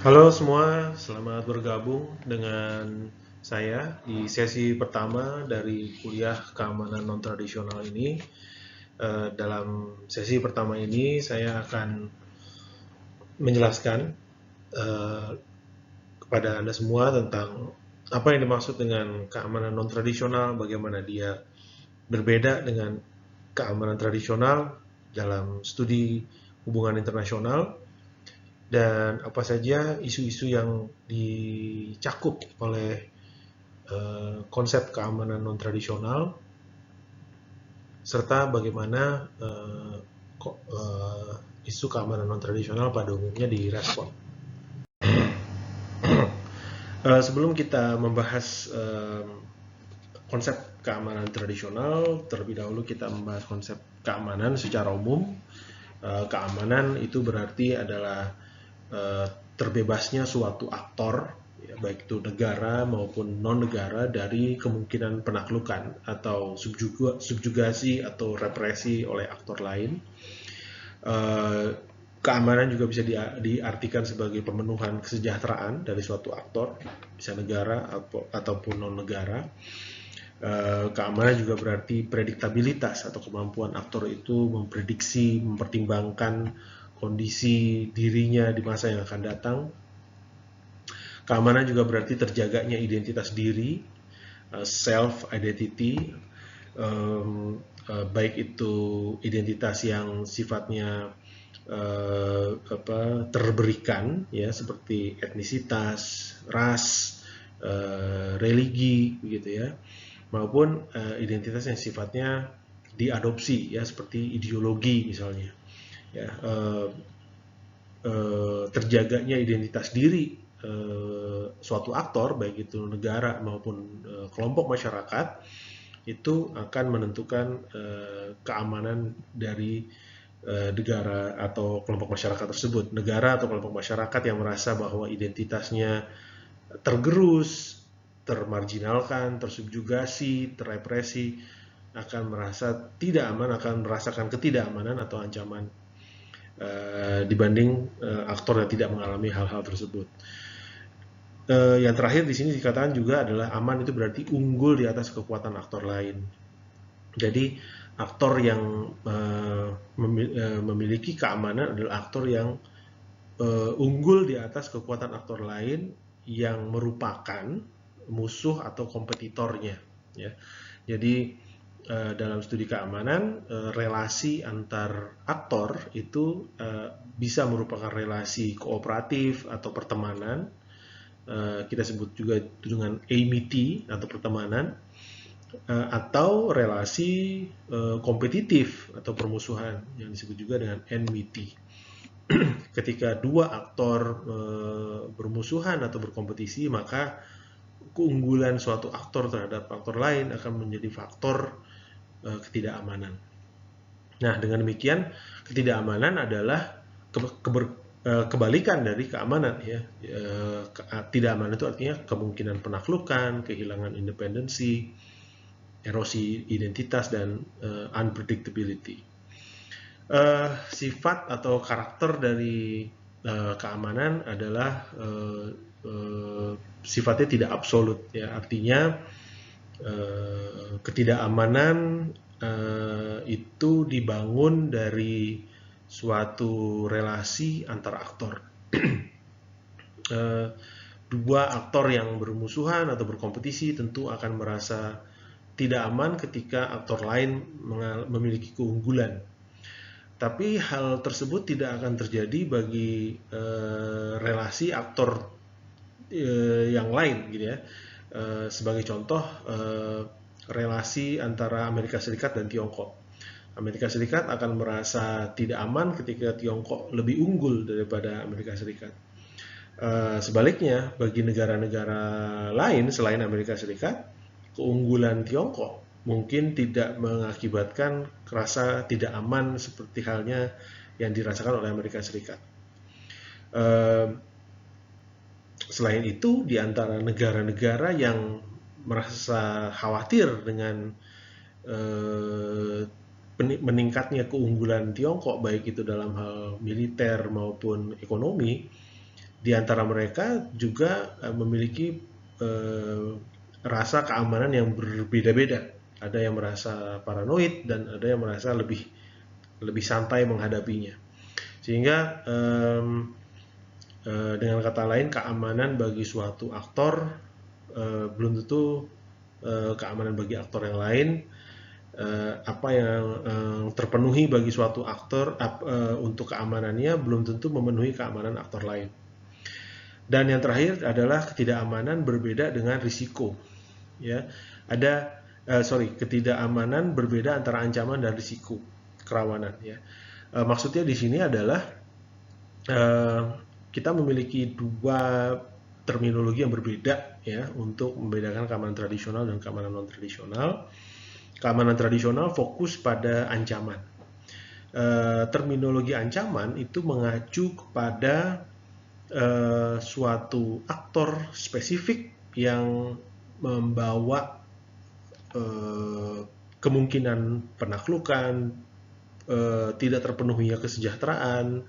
Halo semua, selamat bergabung dengan saya di sesi pertama dari kuliah keamanan non-tradisional ini. Dalam sesi pertama ini saya akan menjelaskan eh, kepada Anda semua tentang apa yang dimaksud dengan keamanan non-tradisional, bagaimana dia berbeda dengan keamanan tradisional dalam studi hubungan internasional, dan apa saja isu-isu yang dicakup oleh konsep keamanan non-tradisional, serta bagaimana isu keamanan non-tradisional pada umumnya direspon. Sebelum kita membahas konsep keamanan tradisional, terlebih dahulu kita membahas konsep keamanan secara umum. Keamanan itu berarti adalah terbebasnya suatu aktor, ya, baik itu negara maupun non-negara, dari kemungkinan penaklukan atau subjugasi atau represi oleh aktor lain. Keamanan juga bisa diartikan sebagai pemenuhan kesejahteraan dari suatu aktor, bisa negara ataupun non-negara. Keamanan juga berarti prediktabilitas atau kemampuan aktor itu memprediksi, mempertimbangkan kondisi dirinya di masa yang akan datang. Keamanan juga berarti terjaganya identitas diri, self identity, baik itu identitas yang sifatnya terberikan, ya, seperti etnisitas, ras, religi, begitu ya, maupun identitas yang sifatnya diadopsi, ya, seperti ideologi misalnya, ya. Terjaganya identitas diri suatu aktor, baik itu negara maupun kelompok masyarakat, itu akan menentukan keamanan dari negara atau kelompok masyarakat tersebut. Negara atau kelompok masyarakat yang merasa bahwa identitasnya tergerus, termarginalkan, tersubjugasi, terrepresi, akan merasa tidak aman, akan merasakan ketidakamanan atau ancaman dibanding aktor yang tidak mengalami hal-hal tersebut. Yang terakhir di sini dikatakan juga adalah aman itu berarti unggul di atas kekuatan aktor lain. Jadi aktor yang memiliki keamanan adalah aktor yang unggul di atas kekuatan aktor lain yang merupakan musuh atau kompetitornya, ya. Jadi dalam studi keamanan, relasi antar aktor itu bisa merupakan relasi kooperatif atau pertemanan, kita sebut juga dengan amity atau pertemanan, atau relasi kompetitif atau permusuhan yang disebut juga dengan enmity. Ketika dua aktor bermusuhan atau berkompetisi, maka keunggulan suatu aktor terhadap aktor lain akan menjadi faktor ketidakamanan. Nah, dengan demikian ketidakamanan adalah kebalikan dari keamanan, ya. Ketidakamanan itu artinya kemungkinan penaklukan, kehilangan independensi, erosi identitas, dan unpredictability. Sifat atau karakter dari keamanan adalah sifatnya tidak absolut, ya. Artinya ketidakamanan itu dibangun dari suatu relasi antar aktor. Dua aktor yang bermusuhan atau berkompetisi tentu akan merasa tidak aman ketika aktor lain memiliki keunggulan. Tapi hal tersebut tidak akan terjadi bagi relasi aktor yang lain, gitu ya. Sebagai contoh, relasi antara Amerika Serikat dan Tiongkok. Amerika Serikat akan merasa tidak aman ketika Tiongkok lebih unggul daripada Amerika Serikat. Sebaliknya, bagi negara-negara lain selain Amerika Serikat, keunggulan Tiongkok mungkin tidak mengakibatkan rasa tidak aman seperti halnya yang dirasakan oleh Amerika Serikat. Selain itu, di antara negara-negara yang merasa khawatir dengan meningkatnya keunggulan Tiongkok, baik itu dalam hal militer maupun ekonomi, Di antara mereka juga memiliki rasa keamanan yang berbeda-beda. Ada yang merasa paranoid dan ada yang merasa lebih santai menghadapinya. Sehingga dengan kata lain, keamanan bagi suatu aktor belum tentu keamanan bagi aktor yang lain. Apa yang terpenuhi bagi suatu aktor untuk keamanannya belum tentu memenuhi keamanan aktor lain. Dan yang terakhir adalah ketidakamanan berbeda dengan risiko. Ya, ada ketidakamanan berbeda antara ancaman dan risiko, kerawanan. Ya, maksudnya di sini adalah kita memiliki dua terminologi yang berbeda ya untuk membedakan keamanan tradisional dan keamanan non tradisional. Keamanan tradisional fokus pada ancaman. Terminologi ancaman itu mengacu kepada suatu aktor spesifik yang membawa kemungkinan penaklukan, tidak terpenuhinya kesejahteraan,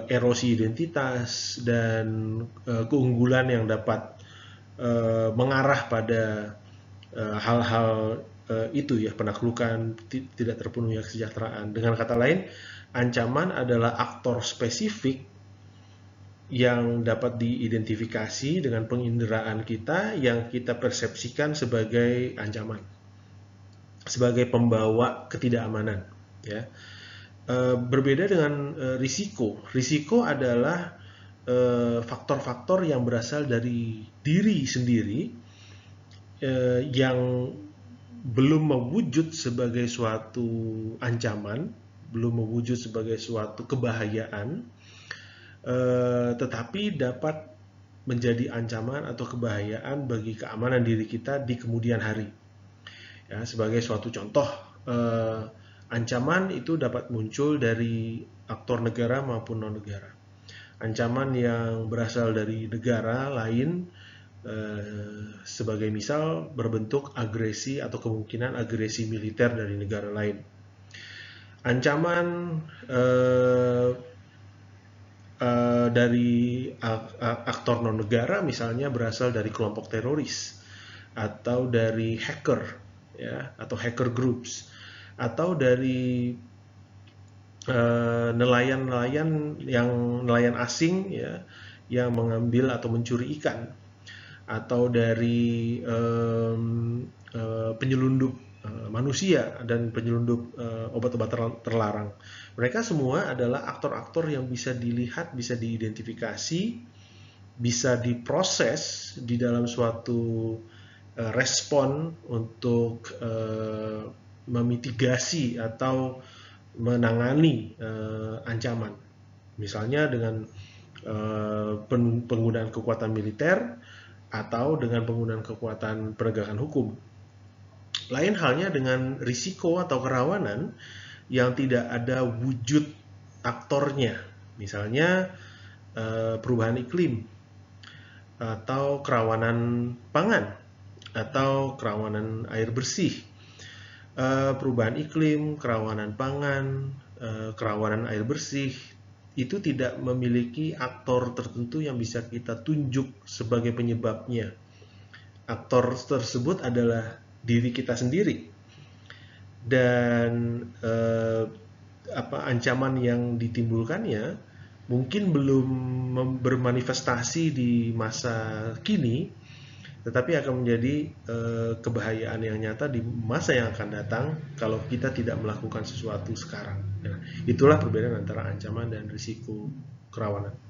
erosi identitas, dan keunggulan yang dapat mengarah pada hal-hal itu ya, penaklukan, tidak terpenuhinya kesejahteraan. Dengan kata lain, ancaman adalah aktor spesifik yang dapat diidentifikasi dengan penginderaan kita yang kita persepsikan sebagai ancaman, sebagai pembawa ketidakamanan. Ya. Berbeda dengan risiko. Risiko adalah faktor-faktor yang berasal dari diri sendiri yang belum mewujud sebagai suatu ancaman, belum mewujud sebagai suatu kebahayaan, tetapi dapat menjadi ancaman atau kebahayaan bagi keamanan diri kita di kemudian hari. Ya, sebagai suatu contoh, ancaman itu dapat muncul dari aktor negara maupun non-negara. Ancaman yang berasal dari negara lain, sebagai misal berbentuk agresi atau kemungkinan agresi militer dari negara lain. Ancaman dari aktor non-negara misalnya berasal dari kelompok teroris atau dari hacker ya, atau hacker groups, atau dari nelayan asing ya, yang mengambil atau mencuri ikan, atau dari penyelundup manusia dan penyelundup obat-obat terlarang. Mereka semua adalah aktor-aktor yang bisa dilihat, bisa diidentifikasi, bisa diproses di dalam suatu respon untuk memitigasi atau menangani ancaman. Misalnya dengan penggunaan kekuatan militer atau dengan penggunaan kekuatan penegakan hukum. Lain halnya dengan risiko atau kerawanan yang tidak ada wujud aktornya, misalnya perubahan iklim, atau kerawanan pangan, atau kerawanan air bersih. Perubahan iklim, kerawanan pangan, kerawanan air bersih, itu tidak memiliki aktor tertentu yang bisa kita tunjuk sebagai penyebabnya. Aktor tersebut adalah diri kita sendiri, dan ancaman yang ditimbulkannya mungkin belum bermanifestasi di masa kini, tetapi akan menjadi kebahayaan yang nyata di masa yang akan datang kalau kita tidak melakukan sesuatu sekarang. Nah, itulah perbedaan antara ancaman dan risiko kerawanan.